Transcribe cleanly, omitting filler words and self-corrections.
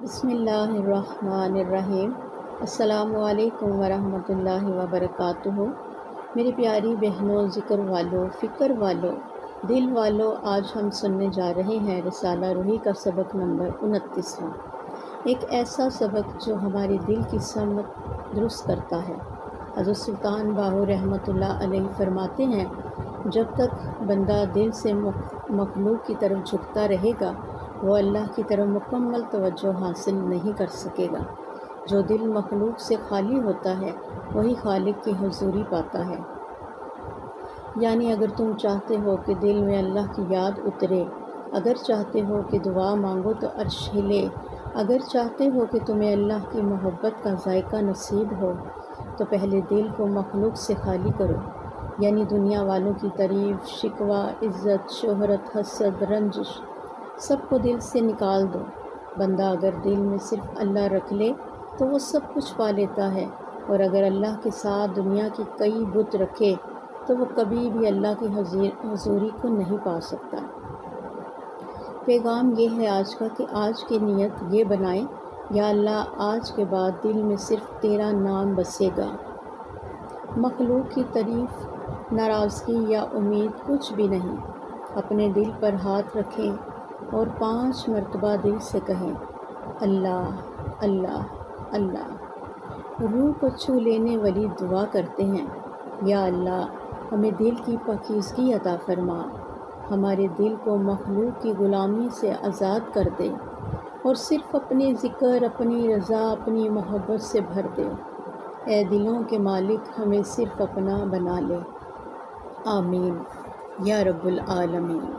بسم اللہ الرحمن الرحیم۔ السلام علیکم ورحمۃ اللہ وبرکاتہ۔ میری پیاری بہنوں، ذکر والوں، فکر والوں، دل والوں، آج ہم سننے جا رہے ہیں رسالہ روحی کا سبق نمبر 29واں، ایک ایسا سبق جو ہمارے دل کی سمت درست کرتا ہے۔ حضرت سلطان باہو رحمۃ اللہ علیہ فرماتے ہیں، جب تک بندہ دل سے مخلوق کی طرف جھکتا رہے گا وہ اللہ کی طرف مکمل توجہ حاصل نہیں کر سکے گا۔ جو دل مخلوق سے خالی ہوتا ہے وہی خالق کی حضوری پاتا ہے۔ یعنی اگر تم چاہتے ہو کہ دل میں اللہ کی یاد اترے، اگر چاہتے ہو کہ دعا مانگو تو عرش ہلے، اگر چاہتے ہو کہ تمہیں اللہ کی محبت کا ذائقہ نصیب ہو تو پہلے دل کو مخلوق سے خالی کرو، یعنی دنیا والوں کی تعریف، شکوہ، عزت، شہرت، حسد، رنجش، سب کو دل سے نکال دو۔ بندہ اگر دل میں صرف اللہ رکھ لے تو وہ سب کچھ پا لیتا ہے، اور اگر اللہ کے ساتھ دنیا کی کئی بت رکھے تو وہ کبھی بھی اللہ کی حضوری کو نہیں پا سکتا۔ پیغام یہ ہے آج کا کہ آج کی نیت یہ بنائیں، یا اللہ آج کے بعد دل میں صرف تیرا نام بسے گا، مخلوق کی تعریف، ناراضگی یا امید کچھ بھی نہیں۔ اپنے دل پر ہاتھ رکھیں اور 5 مرتبہ دل سے کہیں، اللہ اللہ اللہ۔ روح کو چھو لینے والی دعا کرتے ہیں، یا اللہ ہمیں دل کی پاکیزگی عطا فرما، ہمارے دل کو مخلوق کی غلامی سے آزاد کر دے اور صرف اپنے ذکر، اپنی رضا، اپنی محبت سے بھر دے۔ اے دلوں کے مالک ہمیں صرف اپنا بنا لے، آمین یا رب العالمین۔